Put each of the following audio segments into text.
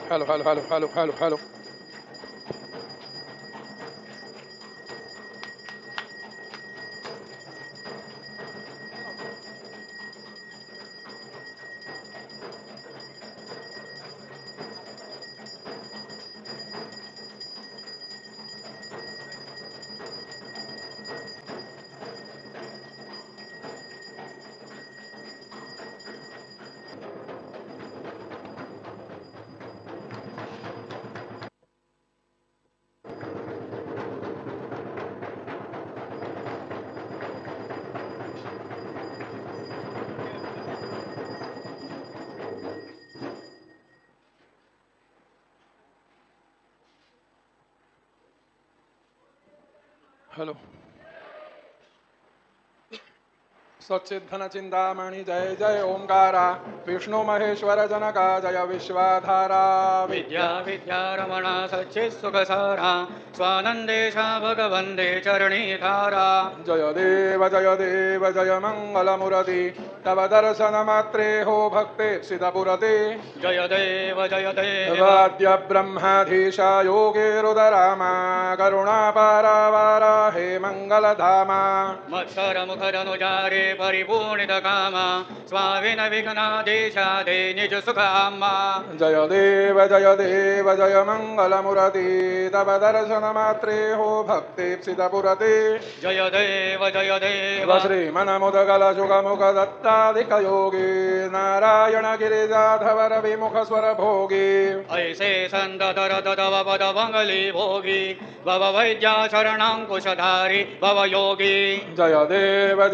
Hello, hello, hello, hello, hello, hello. Hello. सच्चिद्धन Chintamani जय जय ओंकारा विष्णु महेश्वर जनका जय विश्वाधारा विद्या विद्यारमण सच्चित् सुखसारा स्वानंदेश भगवंदे चरणीधारा जय देव जय मंगलमुरति तव दर्शन मात्रे हो भक्ते सितपुरते जय देव वाद्य ब्रह्माधीश योगे रुदरामा करुणा पारावारा हे मंगलधामा मत्सर मुखरनुजारे परिपूर्णित कामा स्वाविन विघ्नादेशादे निज सुखामा जय देव जय मंगलमुरति तव दर्शन मात्रे हो भक्ते सितपुरते जय देव श्रीमनमुदगल सुखमुख दत्ताधिक योगी नारायण गिरिजाधवर विमुख स्वर भोगी ऐसे संत तरत तव पद मंगली भोगी भव वैद्या शरणांकुशधारी भव योगी जय देव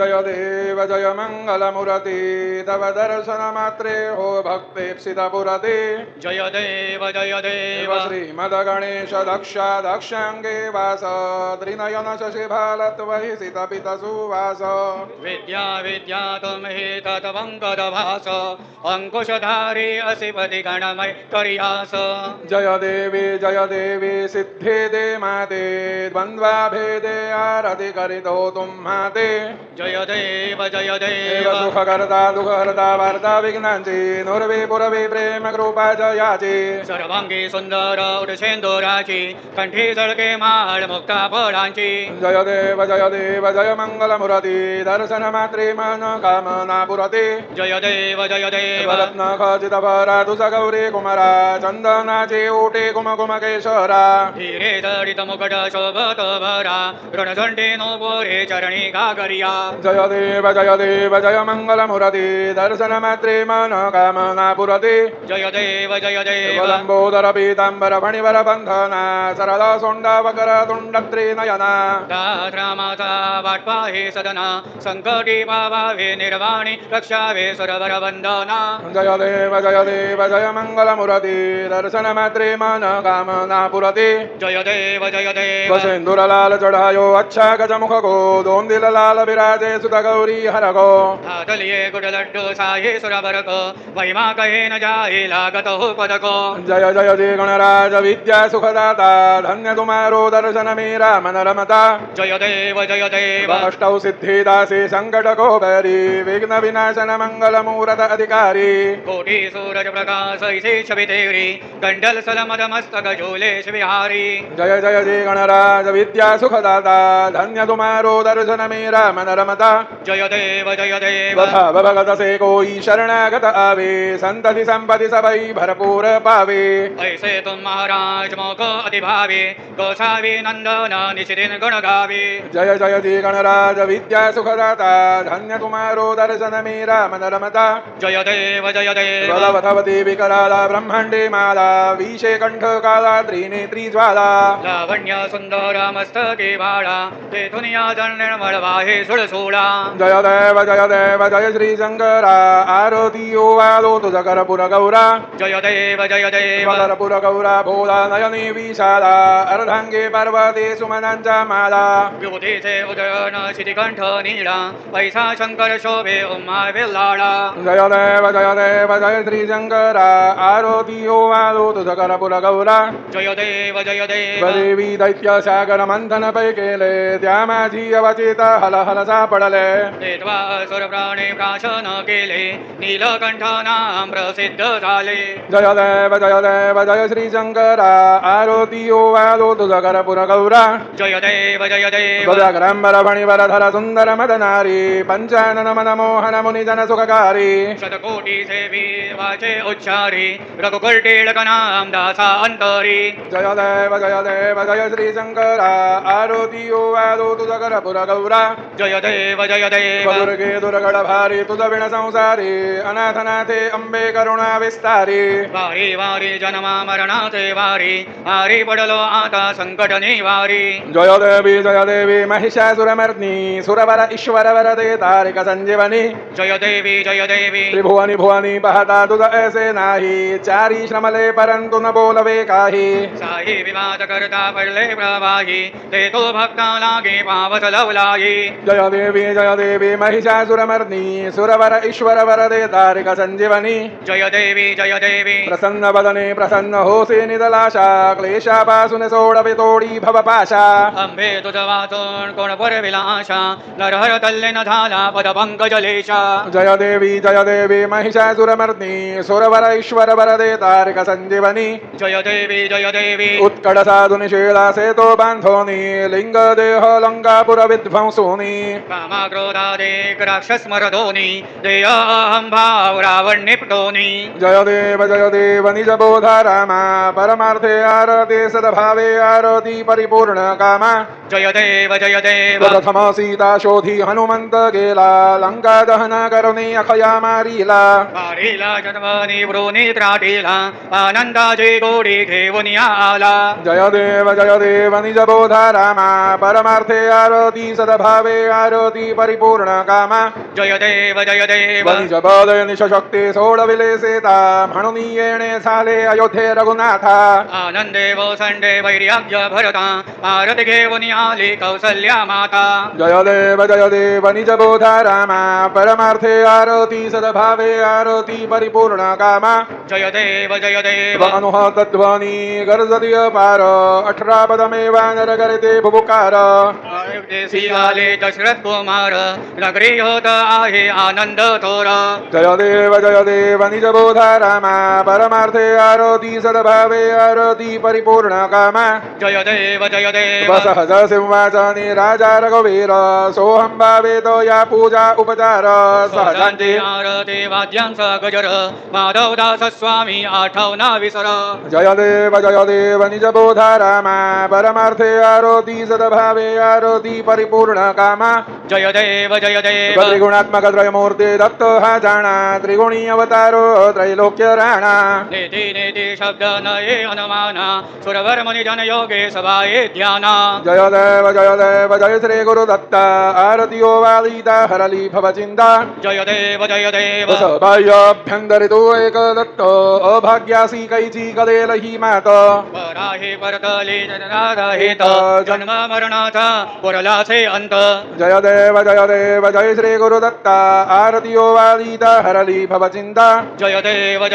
जय मंगलमुरति तव दर्शन मात्रे हो भक्तेप्सितपुरते जय देव श्रीमद गणेश दक्षांगे वास त्रिनयन शशिभालत्वहि सितपित सुवास विद्या तुम्हि तत्वंकरभास अंकुशधारी असिपति गणमय करियास जय देवी सिद्धे दे माते द्वंद्वा भेदे आरति करितो तुम्हाते जय देव सुखकर्ता दुःखहर्ता वार्ता विघ्नांची नुर्वी पुरवी प्रेम कृपा जयाची सर्वांगी सुंदर उडसेंदुराची कंठी झळके माळ मुक्ता फळांची जय देव जय मंगलमुरती दर्शन मात्रे मन कामना पुरते जय देव रत्न खचित भरा तुझ गौरी कुमारा चंदनाचे ओटे कुम केशरा धीरे दडित मुकट शोभत भरा रणझंडे नो बोरे चरणी गागरिया जय देव जय मंगलमुरती दर्शन मात्रे मन कामना पुरते जय देव लंबोदर पीतांबर फणिवर बंधना सरला सोंडा वकर तुंड त्रिनयना रामाचा वाटपा हे सदना संकटी पावावे निर्वाणी रक्षावे सरवर वंदना जय देव जय मंगलमुरती दर्शन मात्रे मन कामना पुरते जय देव सिंदूर चढ़ायो अच्छा गजमुख को दोन दिल लाल विराजे सुत गौरी हर को हातलिये गुड लड्डू साये सुरवर को महिमा कहे न जाए लागत हो पद को जय जय गणराज विद्या सुखदाता धन्य तुम्हारो दर्शन मेरा मन रमता जय देव अष्टौ सिद्धि दासी संकट को बैरी विघ्न विनाशन मंगल मूरत अधिकारी कोटि सूरज प्रकाश ऐसे छवि तेरी कंडल सलमद मस्तक झूले शिविहारी जय जय गणराज विद्या सुखदाता धन्य तुम्हारो दर्शन मेरा मन रमता जय देव भगत से कोई शरणागत आवे संतति संपत्ति सबई भरपूर पावे ऐसे तुम महाराज मोको अधिभावे गोसावी नंदन निशिदिन गुण गावे जय जय गणराज विद्या सुखदाता धन्य तुम्हारो दर्शन मेरा मन रमता जय देव बलवती विकराला ब्रह्मांडे माला विषे कंठ काला त्रिनेत्री ज्वाला लावण्य सुंदर मस्तके भाळा ते दुनिया निर्मळ वाहे सुळसुळा जय देव जय श्री शंकरा आरती ओवालो तुझ करपुर गौरा जय देव करपुर गौरा भोला नयनी विशाला अर्धांगे पर्वते सुमनांच्या माला विभूतीचे उदयन शितिकंठ नीळा पैसा शंकर शोभे उम्मा वेल्लाळा जय देव जय श्री शंकरा आरती ओवालो तुझ करपुर गौरा जय देव देवी दैत्य सागर मंथन पै केले त्या माझी अवचित हल हलसा पडले देत्वा सुरप्राणी प्राशन केले नीलकंठ नाम प्रसिद्ध झाले जय देव जय श्री शंकरा आरोती ओवालो तुझ कर पुर गौरा जय देव ग्रांबर फणिवर धर सुंदर मदनारी पंचानन मन मोहन मुनिजन सुखकारी शतकोटी सेवी वाचे उच्चारी रघुकुलटिलक नाम दासा अंतरी जय देव जय श्री शंकरा आरोती ओवालो तुझ कर पुर गौरा जय देव दुर्गे दुर्गड भारी तुझ विण संसारी अनाथनाथे अंबे करुणा विस्तारी वारी वारी जन्मा मरणाचे वारी आरी पडलो आता संकट निवारी जय देवी महिषासुरमर्दिनी सुरवर ईश्वर वरदे तारिक संजीवनी जय देवी त्रिभुवनी भुवनी पाहता तुझ ऐसे नाही चारी श्रमले परंतु न बोलवे काही साही विवाद करता पडले प्रवाही ते तो भक्ता लागे पावत लवलाई जय देवी महिषासुरमर्दिनी सुरवर ईश्वर वरदे तारिक संजीवनी जय देवी प्रसन्न बदने प्रसन्न होसे निदलाशा क्लेशापासून सोडवे तोडी भवपाशा अंबे तुझ वाचून कोण पुरविला आशा नरहर तल्ले न झाला पद पंकजलेशा जय देवी महिषासुरमर्दिनी सुरवर ईश्वर वरदे तारिक संजीवनी जय देवी उत्कट साधु निषेला सेतो बांधोनी लिंग देह लंकापुर विध्वंसोनी कामा क्रोधादेक राक्षस मरदोनी देय अहं भाव रावण निपटोनी जय देव निज बोधा रामा परमार्थे आरते सद्भावे आरती परिपूर्ण कामा जय देव प्रथम सीता शोधी हनुमंत गेला लंका दहन करुणी अखया मारिला मारिला जन्मनी वृणी त्राटिला आनंदाची गोडी घेऊन आला जय देव निज बोधा रामा परमार्थे आरती सद्भावे आरती परिपूर्ण कामा जय देव निज बल निशक्ती सोडविले सीता म्हणून येणे झाले अयोध्ये रघुनाथा आनंदे व संडे वैर्याग्य भरता आरती घेऊन आली कौसल्या माता जय देव निज बोधा रामा परमार्थे आरती सद्भावे आरती परिपूर्ण कामा जय देव अनुह तत्ध्वनी गर्जती पार 18 पदमेवा नर करते भुभुकार देशी आले दशरथ कुमार नगरी होत आहे आनंद थोर जय देव निज बोधा रामा परमार्थे आरती सद्भावे आरती परिपूर्ण कामा जय देव सहज सिंहासनी राजा रघुवीर सोहम भावेतो या पूजा उपचार सहजांची आरती वाद्यांच गजर माधव दास स्वामी आठवना विसर जय देव निज बोधा रामा परमार्थे आरती सद्भावे आरती परिपूर्ण कामा जय देव त्रिगुणात्मक त्रयमूर्ती दत्त हा जाणा त्रिगुणी अवतारो त्रैलोक्य राणा नेती शब्द नये अनुमाना सुरवर मुनि जन योगे सभाये ध्याना जय देव जय श्री गुरु दत्ता आरती ओवादिता हरली भवचिंता जय देव सभाभ्यंतरितो एक दत्त अभाग्यासी कैची कदेल ही मात पराहे परतले जनराहित जन्म मरणाचा पुरलाचे अंत जय देव जय श्री गुरु दत्ता आरती ओवादिता हरली भवचिंता जय देव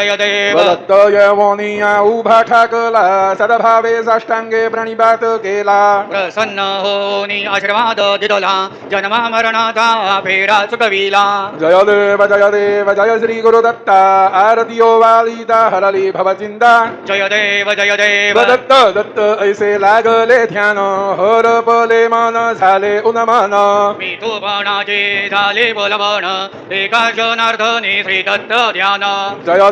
दत्त यवोनिया उभा ठाकला सद्भावे साष्टांगे प्रणिपात केला प्रसन्न होनी आशीर्वाद दिदला जन्मा मरणाचा फेरा चुकविला जय देव जय श्री गुरु दत्ता आरती ओवादिता हरली भवचिंता जय देव दत्त ऐसे लागले ध्यान हर पले मन झाले उन्मन मी तू बाणाचे झाले बोलवण एका जनार्दनी श्री दत्त ध्यान जय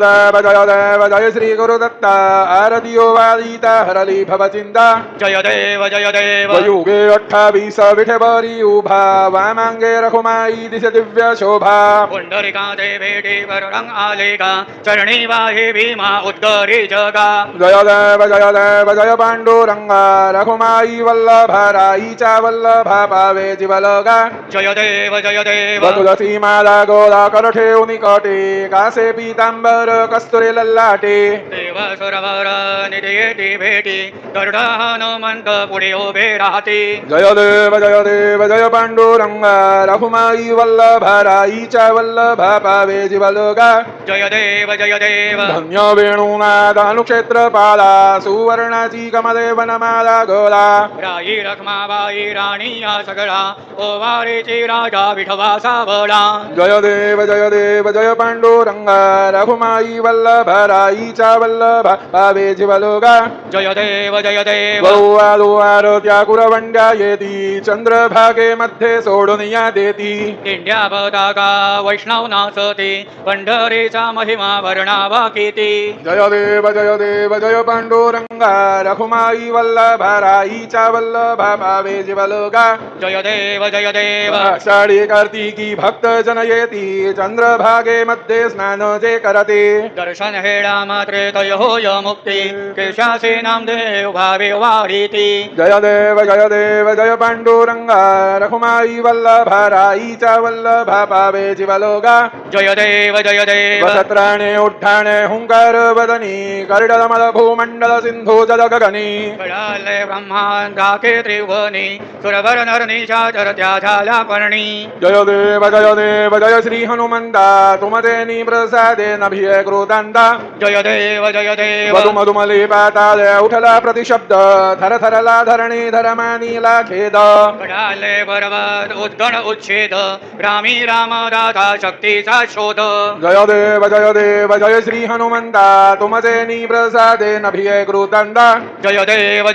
देव जय श्री गुरु दत्ता आरती ओवादिता हरली भवचिंता जय देव युगे 28 विठेवरी उभा वामांगे रखुमाई दिसे दिव्य शोभा पुंडरिकाचे भेटी वरुणं आले का चरणी वाहे भीमा उद्गरी जगा जय देव जय पांडुरंगा रखुमाई वल्लभा राईच्या वल्लभा पावे जीवलगा जय देव तुलसी माला गोला कर ठेवून कटे कासे पीतांबर कस्तुरी लल्लाटे देव सुरवर निधी भेटी गरुड हनुमंत पुढे उभे राहते जय देव जय पांडुरंगा रखुमाई वल्लभा राईच्या वल्लभा पावे जीवलगा जय देव धन्य वेणुनाद अनुक्षेत्र पाला सुवर्णाची कमले वनमाला गोला राई रखमाबाई आणि या सगळा ओवारीची राजा विठवा सावळा. जय देव जय पांडुरंगा रघुमाई वल्लभ राईच्या वल्लभ भावे जीवलोगा. जय देव त्या कुरवंड्या येती चंद्रभागे मध्ये सोडून या देती. दिंड्या पताका वैष्णव नाचते पंढरीचा महिमा वर्णावा किती. जय देव जय पांडुरंगा रघुमाई वल्लभ राईच्या वल्लभ भावे जीवलोगा. जय देव आषाढी कार्तिकी भक्त जन येती चंद्रभागे मध्ये स्नान जे करते. दर्शन हेळा मात्रे तय होय मुक्ती केशासे नामदेव भावे वाढीती. जय देव जय पांडुरंगा रघुमाई वल्लभ राईच्या वल्लभ भावे जीवलोगा. जय देव सत्राणे उठाणे हुंकार वदनी कर्डल भूमंडल सिंधू जल गगनी. कळाले ब्रह्मांडाके त्रिभुवनी सुरवर नर निशाचर त्या झाल्या पर्णी. जय देव जय श्री हनुमंता तुमते प्रसादे नभिये कृतांता. जय देव मधुमली पाताले उठला प्रतिशब्द थर थरला धरणी धरमानीला खेद. कळाले पर्वत उद्गण उच्छेद रामी राम राधा शक्तीचा शोध. जय देव जय श्री हनुमंता तुमचे प्रसादे नभिये कृतांता. जय देव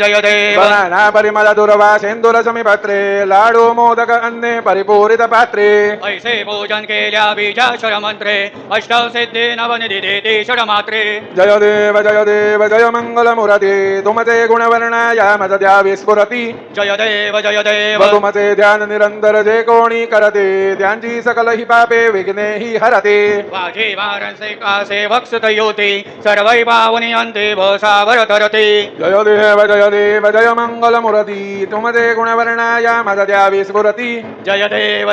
बनाना परिमल दुर्वा सेंदुर समीपत्रे लाडू मोदक अन्ने परिपूरित पात्रे. ऐसे पूजन केल्या बीजाक्षर मंत्रे अष्टौ सिद्धे नवनिधी देते षडमात्रे. जय देव जय मंगल मुरती तुमचे गुणवर्णाया मज द्या विस्फुरती. जय देव तुमचे ध्यान निरंतर जे कोणी करते त्यांची सकल ही पापे विघ्ने ही हरते. वाजे वारंसे कासे वक्षत योती सर्वै पावनी अंते भसावर तरते. जय देव जय मंगल मुरती तुमचे गुणवर्णाया मज द्या विस्फुरती. जय देव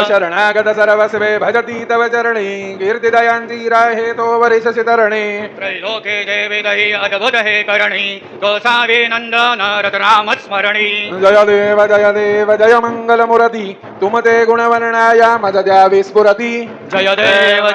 शरणागत सर्वस्वे भजती तव चरणी कीर्तिदयांची राहे तो वरिष्ठ तरणे. त्रैलोके देवी दही अद्भुत हे करणी गोसावी नंदन रतराम स्मरणी. जय देव जय मंगल मुरती तुमते गुणवर्णाया मज द्या विस्फुरती. जय देव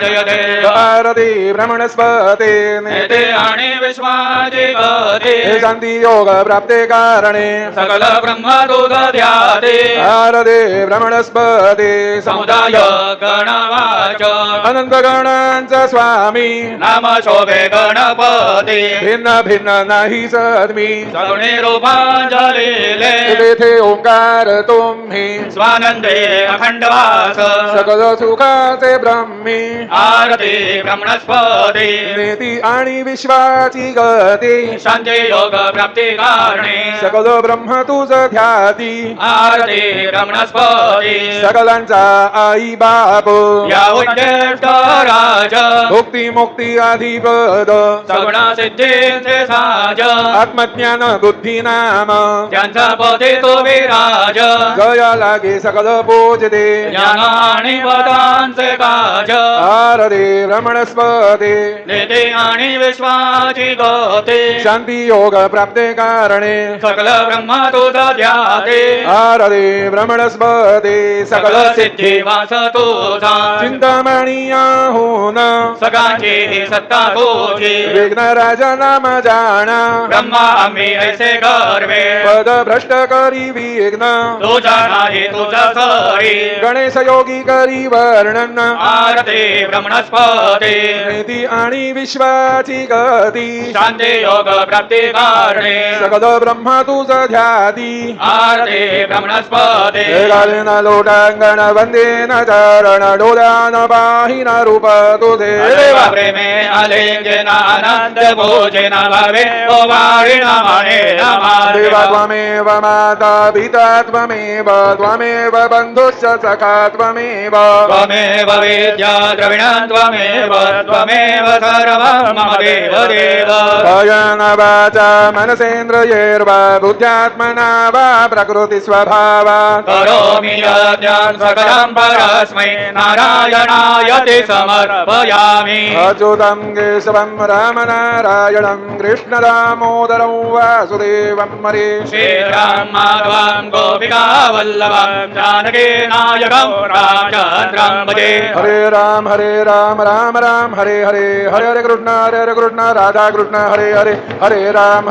भारती भ्रमणस्पते नेते आणि विश्वाचे गते शांती योग प्राप्ते कारणे सकल ब्रह्म दूध ध्याते. भारते भ्रमणस्पते समुदाय गणवाच अनंत गणांचा स्वामी नाम शोभे गणपती. भिन्न भिन्न नाही सद्मी सगुणे रूपांजलीले तेथे ओंकार तुम्ही स्वानंदे अखंडवास. सकल सुखाचे ब्रह्मी आरती ब्रह्मणस्पती नेती आणि विश्वाची गती. शांती योग प्राप्ती कारणे सकल ब्रह्म तुझ ध्याती. आरती ब्रह्मणस्पती सकलांचा आई बाप या उद्दिष्ट राज भुक्ती मुक्ती अधिपद सगुण सिद्धींचे साज. आत्मज्ञान बुद्धी नाम त्यांचा पदे तो विराज. जया लागे सकल पूजते ज्ञान आणि पदांचे काज. आरते रमणस्पते नेते आणि विश्वाची गते शांती योग प्राप्ते कारणे सकल ब्रह्म तुझ ध्याते. आरते ब्रह्मणस्पते सकल सिद्धी वास तुझा चिंतामणी आहोन सगळ्यांची सत्ता तुझी. विघ्न राजा नाम जाणा ब्रह्मा आम्ही ऐसे गर्वे पद भ्रष्ट करी विघ्न तुझा नाही तुझा सरी. गणेश योगी करी वर्णन आरती ब्रह्मणस्पती नीती आणि विश्वाची गती. शांती योग प्राप्ती कारणे सकल ब्रह्म तुझ ध्याती. आरती ब्रह्मणस्पती गालेन लोटांगण वंदेन चरण डोल्यान पाहिन रूप तुझे देवा प्रेमे आलिंगन आनंद भोजन भावे ओवाळी नामाने देवा नमादेवा. त्वमेव माता पिता त्वमेव त्वमेव बन्धुश्च सखा त्वमेव त्वमेव विद्या द्रविणं त्वमेव सर्वं मम देव देव. कायेन वाचा मनसेन्द्रियैर्वा बुद्ध्यात्मना वा प्रकृति स्वभावात् करोमि यज्ञं सकलं परस्मै नारायणाय ते समर्पयामि. अच्युतं केशवं रामनारायणं कृष्णदामोदरं वासुदेवं हरे. श्रीराम माधवं गोविन्दं गोपिका वल्लभं जानकी नायकं रामचन्द्रं भजे। हरे राम राम राम हरे हरे हरे हरे कृष्ण राधा कृष्ण हरे हरे हरे राम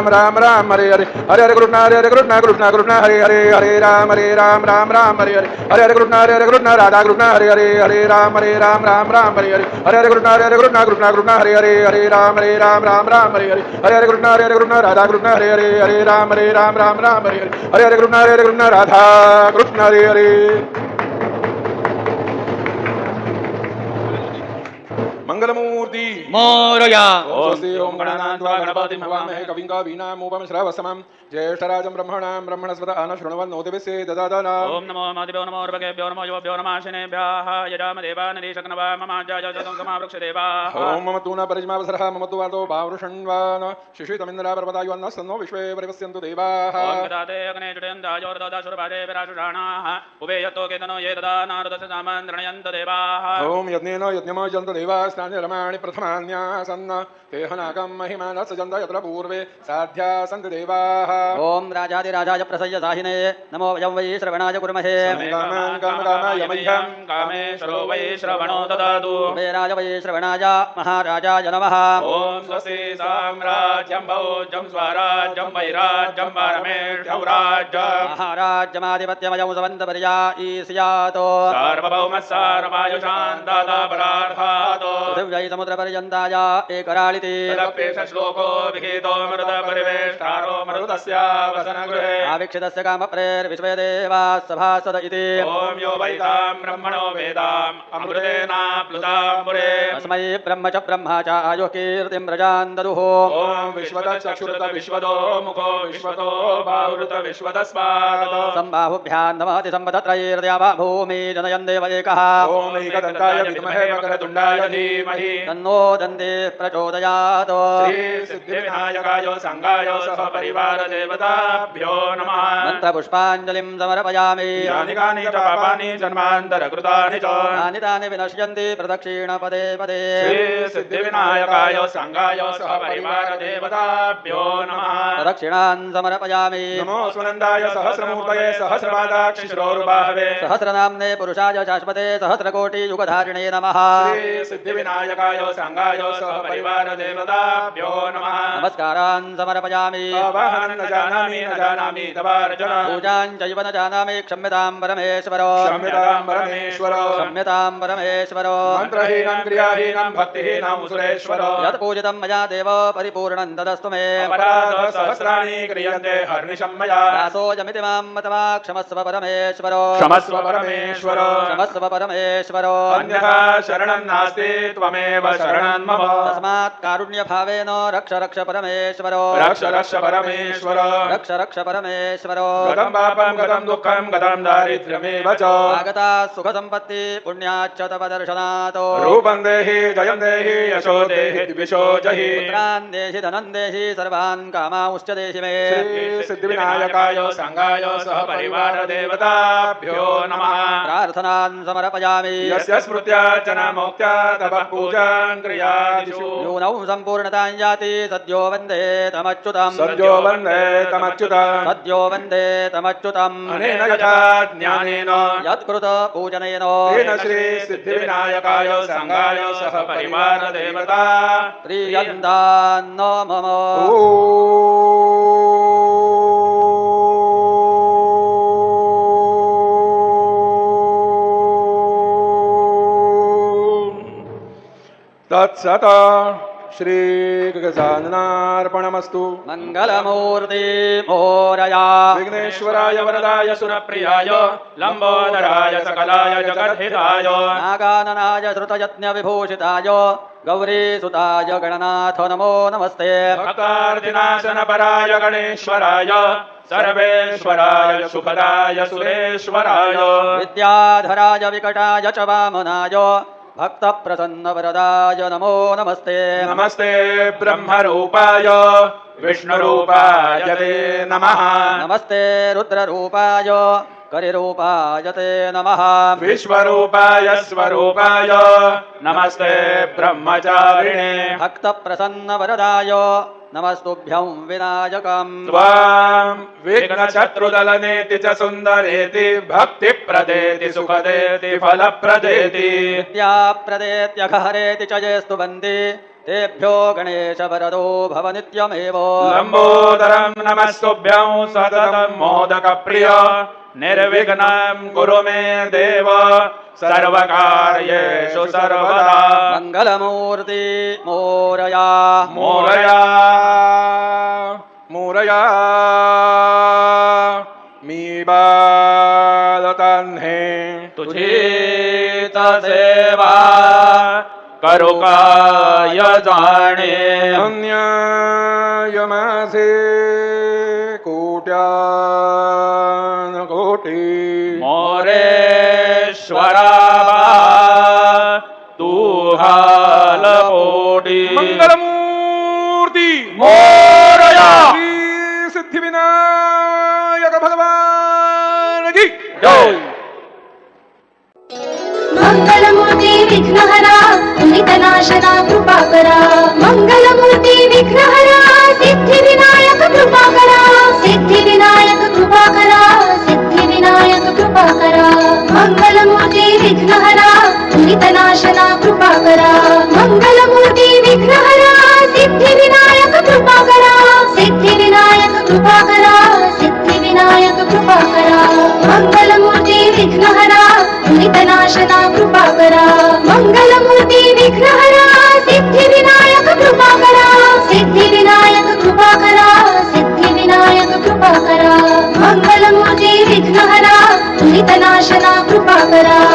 राम राम हरे हरे हरे हरे कृष्ण कृष्ण हरे हरे हरे राम राम राम हरे हरे हरे हरे कृष्ण राधा कृष्ण हरे हरे हरे राम राम राम हरे हरे हरे हरे कृष्ण कृष्ण हरे हरे हरे राम राम हरे हरे हरे हरे कृष्ण राधा कृष्ण हरे हरे हरे राम राम हरे हरे हरे हरे कृष्ण राधा कृष्ण हरे हरे। मंगलमूर्ति मोरया। स्वस्ति ओम गणानान्त्वा गणपतिं हवामहे कविं कवीनामुपमश्रवसमं ज्येष्ठराजं ब्रह्मणस्पत आनशृण्वन्नोतिभिः ददादना। ओम नमो मादिभ्यो नमो ऋभ्यो नमो युवभ्यो नमः शनेभ्यः यजामदेवानरीशकनवा ममाज्याजसंसमावृक्षदेवाः। ओम मम तु न परिजमावसरः मम तु वातो भावृषण्वान शिशितमिन्द्रा पर्वतायुवन्नः सन्नो विश्वे परिपश्यन्तु देवाः। ओम गदाते अग्ने जुटयन्तायोर्ददाशुरभाजे विराजुषाणाः उभे यत्तो केतनो ये ददा नारदस्य सामन्त्रणयन्त देवाः। ओम यज्ञेन यज्ञमजन्त देवाः स्नाने रमाणि प्रथमान्यासन्न तेहनाकं महिमानः सजन्त यत्र पूर्वे साध्या सन्ति देवाः। ओम राजाधिराजाय प्रसय्य साहिने नमो वयं वै श्रवणाय कुर्महे। कामकामाय मह्यं कामेश्वरो वै श्रवणो ददातु। कुबेराय वै श्रवणाय महाराजाय नमः। ओम स्वस्ति साम्राज्यं भोज्यं स्वराज्यं वैराज्यं परमेष्ठं राज्यं महाराज्यमाधिपत्यमयं सवन्तपर्या ईस्यातो सार्वभौमः सार्वमायुषान्दाता परार्थातो पृथिव्यै समुद्रपर्यन्ताय एकराळिति तदप्येष श्लोको विहितो मरुतपरिवेष्टारो मरुतस्यावसनगृहे आवीक्षितस्य कामप्रेर्विश्वे देवाः सभासद इति। ओम यो वैतां ब्रह्मणो वेदाम् अमृतेनाप्लुतां पुरे तस्मै ब्रह्म च ब्रह्मा च आयुः कीर्तिं प्रजां ददुः। ओम विश्वतश्चक्षुरुत विश्वतो मुखो विश्वतो बाहुरुत विश्वतस्मात् सम्बाहुभ्यां नमः सम्पदत्रयैर्द्यावा भूमि जनयन् देव एकः। ओम एकदन्ताय विद्महे वक्रतुण्डाय धीमहि तन्नो दन्ते प्रचोदयात्। श्री सिद्धिविनायकाय संगाय सह परिवार देवताभ्यो नमः। मन्त्रपुष्पाञ्जलिं समर्पयामि। यानि कानि च पापानि जन्मान्तरकृतानि च तानि तानि विनश्यन्ति प्रदक्षिणपदे पदे। श्री सिद्धिविनायकाय संगाय सह परिवार देवताभ्यो नमः। प्रदक्षिणान् समर्पयामि। नमो सुनन्दाय सहस्रमूर्तये सहस्रपादाक्षि शिरोरुबाहवे सहस्रनाम्ने पुरुषाय शाश्वते सहस्रकोटियुगधारिणे नमः। श्री सिद्धिविनायकाय संगाय सह परिवार देवताभ्यो नमः। नमस्कारान् समर्पयामि। आवाहनं न जानामि तवार्चन पूजां चैव न जानामि क्षम्यतां परमेश्वर। क्षम्यतां परमेश्वर क्षम्यतां परमेश्वर। मन्त्रहीनं क्रियाहीनं भक्तिहीनं सुरेश्वर यत् पूजितं मया देव परिपूर्णं तदस्तु मे। अपराधः सहस्राणि क्रियन्ते हर्निशं मया दासोऽयमिति मां मतवा क्षमस्व परमेश्वर। क्षमस्व परमेश्वर क्षमस्व परमेश्वर। अन्यथा शरणं नास्ति त्वमेव शरणं मम तस्मात् कारुण्यभावेन रक्ष रक्ष परमेश्वर। रक्ष रक्ष परमेश्वर रक्ष रक्ष परमेश्वर। गतं पापं गतं दुःखं गतं दारिद्र्यमेव च आगता सुखसम्पत्ति पुण्याच्च तव दर्शनात्। रूपं देहि जयं देहि यशो देहि द्विषो जहि पुत्रान् देहि धनं देहि सर्वान् कामांश्च देहि मे। श्री सिद्धिविनायकाय संगाय सह परिवार देवताभ्यो नमः। प्रार्थनान् समर्पयामि। यस्य स्मृत्यार्चना मोक्त्या तव पूजां क्रियादिषु यूनौ सम्पूर्णतां याति सद्यो वन्दे तमच्युतम्। सद्यो वन्दे तमच्युतम् सद्यो वन्दे तमच्युतम्। अनेन यथा ज्ञानेन यत्कृत पूजनेन तेन श्री सिद्धिविनायकाय संगाय सह परिवार देवता प्रीयन्तान्न मम। तत्सत श्री गजाननार्पणमस्तु। मङ्गलमूर्ति मोरया। विघ्नेश्वराय वरदाय सुरप्रियाय लम्बोदराय सकलाय जगद्धिताय नागाननाय श्रुतयज्ञविभूषिताय गौरीसुताय गणनाथ नमो नमस्ते। भक्तार्तिनाशनपराय गणेश्वराय सर्वेश्वराय सुखदाय सुरेश्वराय विद्याधराय विकटाय च वामनाय भक्तप्रसन्नवरदाय नमो नमस्ते। नमस्ते ब्रह्मरूपाय विष्णुरूपाय ते नमः नमस्ते रुद्ररूपाय करिरूपाय ते नमः विश्वरूपाय स्वरूपाय नमस्ते ब्रह्मचारिणे भक्तप्रसन्नवरदाय नमस्तुभ्यं विनायकम् त्वां विघ्नशत्रुदलनेति च सुन्दरेति भक्तिप्रदेति सुखदेति फलप्रदेति विद्याप्रदेत्यघहरेति च ये स्तुवन्ति तेभ्यो गणेशवरदो भव नित्यमेव लम्बोदरं नमस्तुभ्यं सततं मोदकप्रिय निर्विघ्नं कुरु मे देव सर्वकार्येषु सर्वदा मङ्गलमूर्ति मोरया मोरया मोरया मी बालतन्हे तुझी सेवा करू काय जाणे अन्यायमासे कोट्यान कोटी मोरेश्वरा तू हालपोटी मंगलमूर्ती मोरया श्री सिद्धिविनायक भगवान की जय मंगलमूर्ती विघ्नहरा नितनाशना कृपा करा मंगलमूर्ती विघ्नहरा सिद्धिविनायक कृपा करा सिद्धिविनायक कृपा करा सिद्धिविनायक कृपा करा मंगलमूर्ती विघ्नहरा नितनाशना कृपा करा मंगलमूर्ती विघ्नहरा सिद्धिविनायक कृपा करा सिद्धिविनायक कृपा करा सिद्धिविनायक कृपा करा मंगलमूर्ती विघ्नहरा नितनाशना कृपा करा मंगलमूर्ती विघ्नहरा सिद्धिविनायक कृपा करा सिद्धिविनायक कृपा करा सिद्धिविनायक कृपा करा मंगलमूर्ती विघ्नहरा सिद्धिविनायक कृपा करा सिद्धिविनायक कृपा करा सिद्धिविनायक कृपा करा मंगलमूर्ती विघ्नहरा सिद्धिविनायक कृपा करा सिद्धिविनायक कृपा करा मंगलमूर्ती विघ्नहरा सिद्धिविनायक कृपा करा सिद्धिविनायक कृपा करा मंगलमूर्ती विघ्नहरा